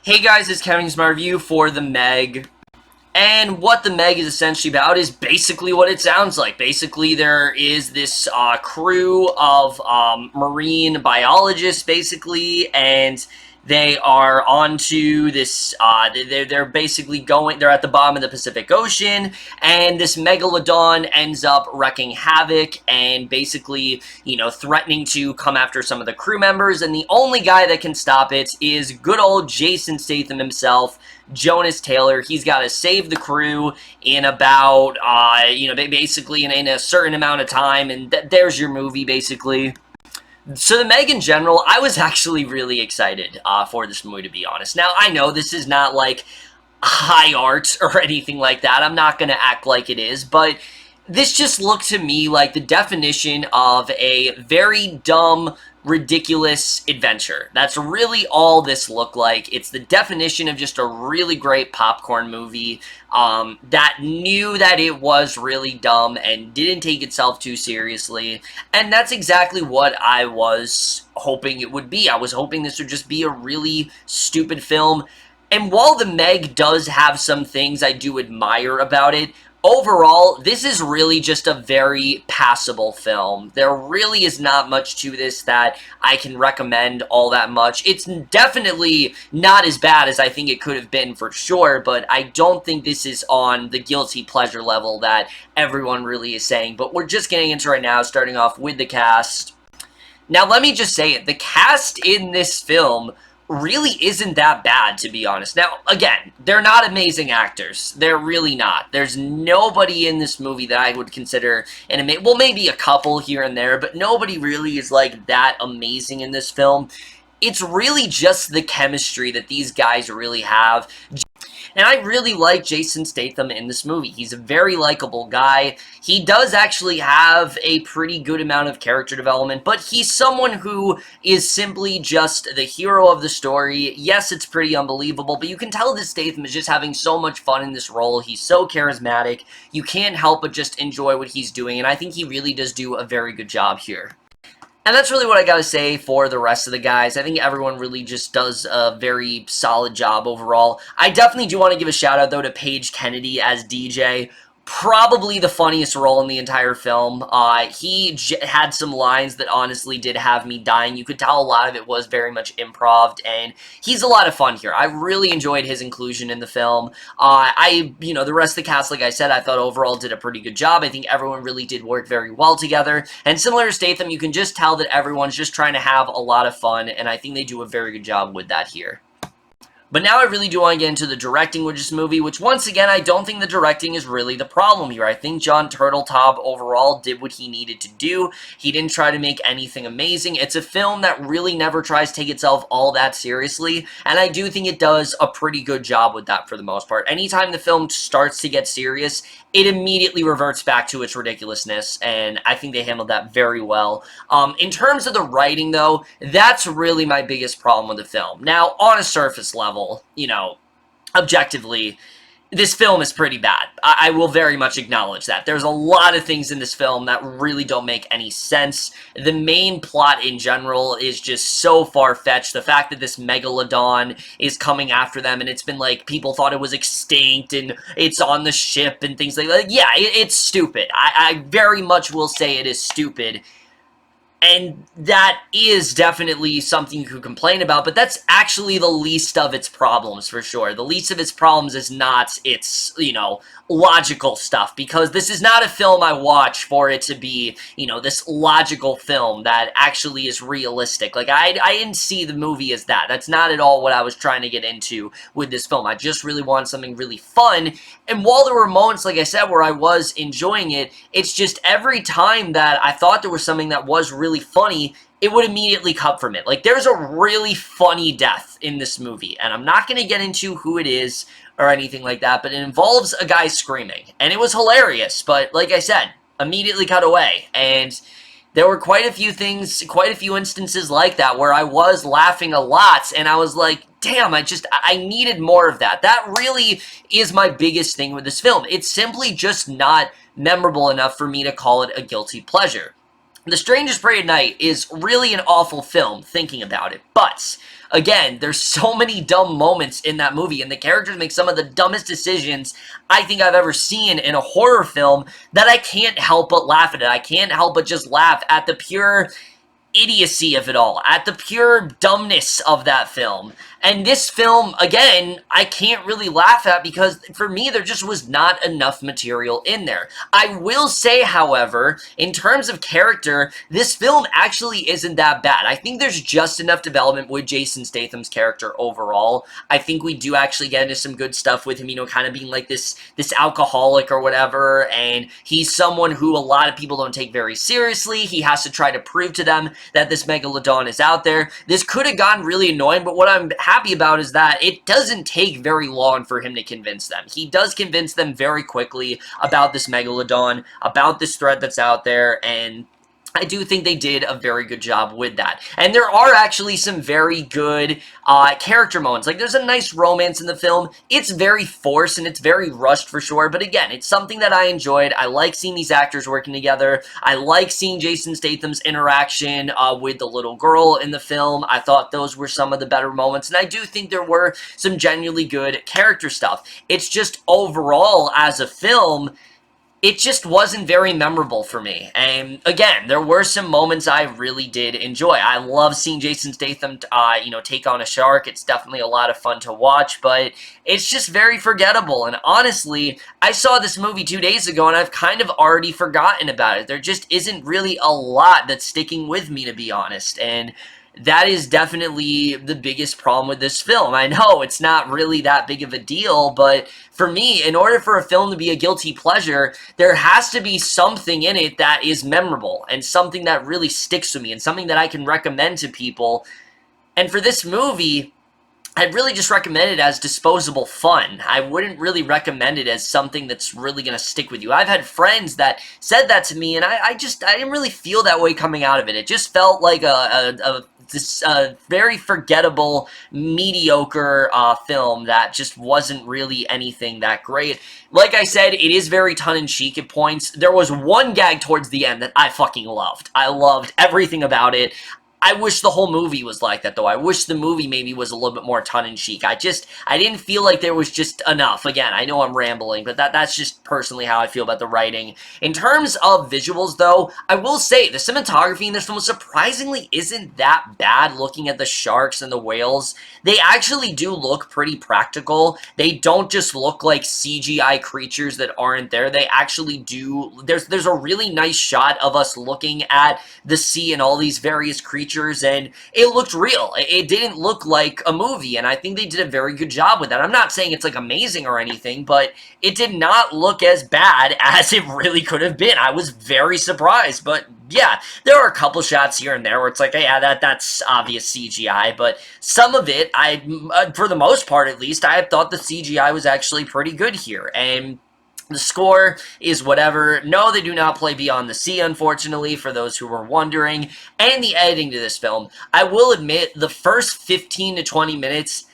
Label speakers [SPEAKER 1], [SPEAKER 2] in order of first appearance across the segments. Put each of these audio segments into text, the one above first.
[SPEAKER 1] Hey guys, it's Kevin's my review for The Meg. And what The Meg is essentially about is basically what it sounds like. Basically, there is this crew of marine biologists, basically, and they are onto this, they're basically they're at the bottom of the Pacific Ocean, and this megalodon ends up wrecking havoc and basically, threatening to come after some of the crew members, and the only guy that can stop it is good old Jason Statham himself, Jonas Taylor. He's got to save the crew in about, basically in a certain amount of time, and there's your movie, basically. So The Meg in general, I was actually really excited for this movie, to be honest. Now, I know this is not, like, high art or anything like that. I'm not going to act like it is, but this just looked to me like the definition of a very dumb, ridiculous adventure. That's really all this looked like. It's the definition of just a really great popcorn movie that knew that it was really dumb and didn't take itself too seriously. And that's exactly what I was hoping it would be. I was hoping this would just be a really stupid film. And while The Meg does have some things I do admire about it, overall, this is really just a very passable film. There really is not much to this that I can recommend all that much. It's definitely not as bad as I think it could have been for sure, but I don't think this is on the guilty pleasure level that everyone really is saying. But we're just getting into it right now, starting off with the cast. Now, let me just say it. The cast in this film really isn't that bad, to be honest. Now, again, they're not amazing actors. They're really not. There's nobody in this movie that I would consider an amazing... Well, maybe a couple here and there, but nobody really is, like, that amazing in this film. It's really just the chemistry that these guys really have. And I really like Jason Statham in this movie. He's a very likable guy. He does actually have a pretty good amount of character development, but he's someone who is simply just the hero of the story. Yes, it's pretty unbelievable, but you can tell that Statham is just having so much fun in this role. He's so charismatic. You can't help but just enjoy what he's doing, and I think he really does do a very good job here. And that's really what I gotta say for the rest of the guys. I think everyone really just does a very solid job overall. I definitely do want to give a shout out, though, to Paige Kennedy as DJ. Probably the funniest role in the entire film. He had some lines that honestly did have me dying. You could tell a lot of it was very much improv, and he's a lot of fun here. I really enjoyed his inclusion in the film. The rest of the cast, like I said, I thought overall did a pretty good job. I think everyone really did work very well together. And similar to Statham, you can just tell that everyone's just trying to have a lot of fun, and I think they do a very good job with that here. But now I really do want to get into the directing with this movie, which once again, I don't think the directing is really the problem here. I think John Turteltaub overall did what he needed to do. He didn't try to make anything amazing. It's a film that really never tries to take itself all that seriously, and I do think it does a pretty good job with that for the most part. Anytime the film starts to get serious, it immediately reverts back to its ridiculousness, and I think they handled that very well. In terms of the writing, though, that's really my biggest problem with the film. Now, on a surface level, objectively, this film is pretty bad. I will very much acknowledge that. There's a lot of things in this film that really don't make any sense. The main plot in general is just so far-fetched. The fact that this megalodon is coming after them, and it's been like, people thought it was extinct, and it's on the ship, and things like that. Yeah, it's stupid. I very much will say it is stupid. And that is definitely something you could complain about, but that's actually the least of its problems, for sure. The least of its problems is not its, logical stuff, because this is not a film I watch for it to be, this logical film that actually is realistic. Like, I didn't see the movie as that. That's not at all what I was trying to get into with this film. I just really wanted something really fun, and while there were moments, like I said, where I was enjoying it, it's just every time that I thought there was something that was really funny, it would immediately cut from it. Like, there's a really funny death in this movie, and I'm not going to get into who it is or anything like that, but it involves a guy screaming, and it was hilarious, but like I said, immediately cut away, and there were quite a few instances like that where I was laughing a lot, and I was like, damn, I needed more of that. That really is my biggest thing with this film. It's simply just not memorable enough for me to call it a guilty pleasure. The Strangest Prey at Night is really an awful film, thinking about it, but again, there's so many dumb moments in that movie, and the characters make some of the dumbest decisions I think I've ever seen in a horror film that I can't help but laugh at it. I can't help but just laugh at the pure idiocy of it all, at the pure dumbness of that film. And this film, again, I can't really laugh at because for me, there just was not enough material in there. I will say, however, in terms of character, this film actually isn't that bad. I think there's just enough development with Jason Statham's character overall. I think we do actually get into some good stuff with him, you know, kind of being like this alcoholic or whatever, and he's someone who a lot of people don't take very seriously. He has to try to prove to them that this megalodon is out there. This could have gotten really annoying, but what I'm happy about is that it doesn't take very long for him to convince them. He does convince them very quickly about this megalodon, about this threat that's out there, and I do think they did a very good job with that. And there are actually some very good character moments. Like, there's a nice romance in the film. It's very forced and it's very rushed for sure. But again, it's something that I enjoyed. I like seeing these actors working together. I like seeing Jason Statham's interaction with the little girl in the film. I thought those were some of the better moments. And I do think there were some genuinely good character stuff. It's just overall, as a film, it just wasn't very memorable for me. And again, there were some moments I really did enjoy. I love seeing Jason Statham, you know, take on a shark. It's definitely a lot of fun to watch, but it's just very forgettable. And honestly, I saw this movie 2 days ago and I've kind of already forgotten about it. There just isn't really a lot that's sticking with me, to be honest. And that is definitely the biggest problem with this film. I know it's not really that big of a deal, but for me, in order for a film to be a guilty pleasure, there has to be something in it that is memorable and something that really sticks with me and something that I can recommend to people. And for this movie, I'd really just recommend it as disposable fun. I wouldn't really recommend it as something that's really going to stick with you. I've had friends that said that to me, and I didn't really feel that way coming out of it. It just felt like this very forgettable, mediocre film that just wasn't really anything that great. Like I said, it is very tongue-in-cheek at points. There was one gag towards the end that I fucking loved. I loved everything about it. I wish the whole movie was like that, though. I wish the movie maybe was a little bit more tongue-in-cheek. I didn't feel like there was just enough. Again, I know I'm rambling, but that's just personally how I feel about the writing. In terms of visuals, though, I will say the cinematography in this film surprisingly isn't that bad looking at the sharks and the whales. They actually do look pretty practical. They don't just look like CGI creatures that aren't there. They actually do. There's a really nice shot of us looking at the sea and all these various creatures, and it looked real. It didn't look like a movie, and I think they did a very good job with that. I'm not saying it's like amazing or anything, but it did not look as bad as it really could have been. I was very surprised, but yeah, there are a couple shots here and there where it's like, yeah, that's obvious CGI, but some of it, for the most part at least, I thought the CGI was actually pretty good here, and the score is whatever. No, they do not play Beyond the Sea, unfortunately, for those who were wondering. And the editing to this film, I will admit, the first 15 to 20 minutes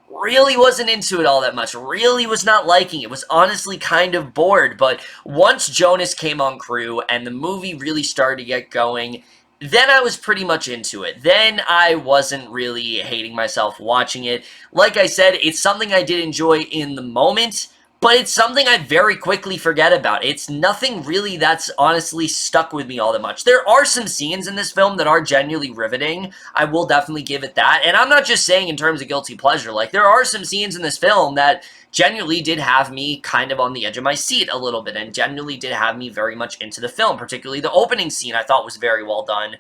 [SPEAKER 1] really wasn't into it all that much. Really was not liking it. Was honestly kind of bored. But once Jonas came on crew and the movie really started to get going, then I was pretty much into it. Then I wasn't really hating myself watching it. Like I said, it's something I did enjoy in the moment, but it's something I very quickly forget about. It's nothing really that's honestly stuck with me all that much. There are some scenes in this film that are genuinely riveting. I will definitely give it that. And I'm not just saying in terms of guilty pleasure. Like, there are some scenes in this film that genuinely did have me kind of on the edge of my seat a little bit and genuinely did have me very much into the film. Particularly the opening scene I thought was very well done.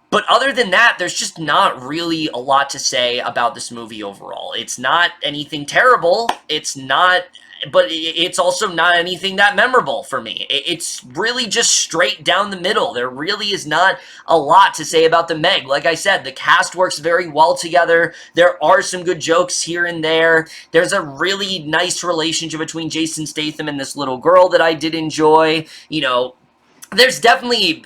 [SPEAKER 1] But other than that, there's just not really a lot to say about this movie overall. It's not anything terrible. It's not... But it's also not anything that memorable for me. It's really just straight down the middle. There really is not a lot to say about the Meg. Like I said, the cast works very well together. There are some good jokes here and there. There's a really nice relationship between Jason Statham and this little girl that I did enjoy. You know, there's definitely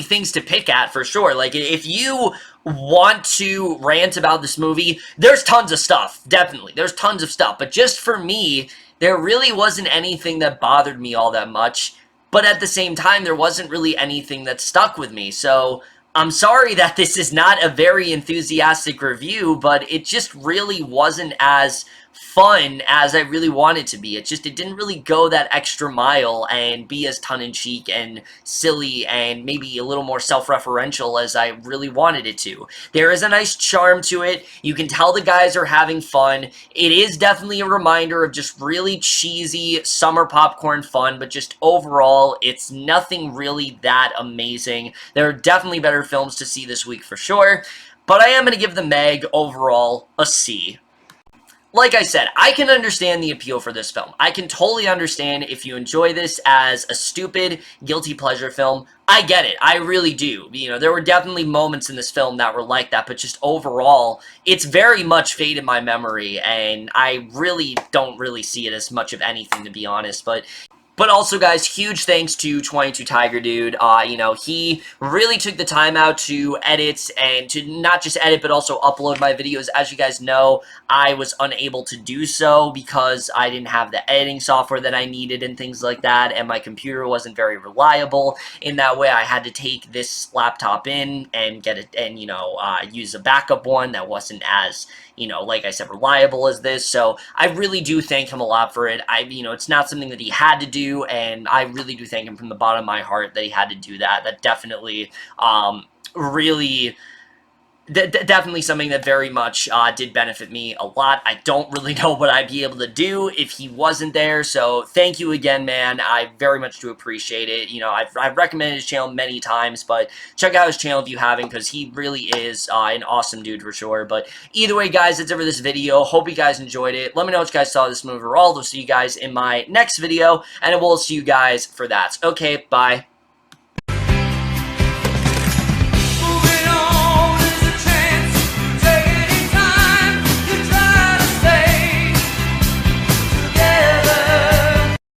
[SPEAKER 1] things to pick at for sure. Like, if you want to rant about this movie, there's tons of stuff. Definitely. There's tons of stuff. But just for me, there really wasn't anything that bothered me all that much, but at the same time, there wasn't really anything that stuck with me. So I'm sorry that this is not a very enthusiastic review, but it just really wasn't as fun as I really wanted to be. It didn't really go that extra mile and be as tongue-in-cheek and silly and maybe a little more self-referential as I really wanted it to. There is a nice charm to it. You can tell the guys are having fun. It is definitely a reminder of just really cheesy summer popcorn fun, but just overall, it's nothing really that amazing. There are definitely better films to see this week for sure, but I am going to give the Meg overall a C. Like I said, I can understand the appeal for this film. I can totally understand if you enjoy this as a stupid, guilty pleasure film. I get it. I really do. You know, there were definitely moments in this film that were like that, but just overall, it's very much faded in my memory, and I really don't really see it as much of anything, to be honest. But also, guys, huge thanks to 22 Tiger Dude. You know, he really took the time out to edit and to not just edit, but also upload my videos. As you guys know, I was unable to do so because I didn't have the editing software that I needed and things like that, and my computer wasn't very reliable. In that way, I had to take this laptop in and get it, and, you know, use a backup one that wasn't as, you know, like I said, reliable as this. So I really do thank him a lot for it. You know, it's not something that he had to do, and I really do thank him from the bottom of my heart that he had to do that. That definitely, really... definitely something that very much did benefit me a lot. I don't really know what I'd be able to do if he wasn't there, so thank you again, man. I very much do appreciate it. You know, I've recommended his channel many times, but check out his channel if you haven't, because he really is an awesome dude for sure. But either way, guys, that's it for this video. Hope you guys enjoyed it. Let me know what you guys saw of this movie overall. I'll see you guys in my next video, and I will see you guys for that. Okay, bye.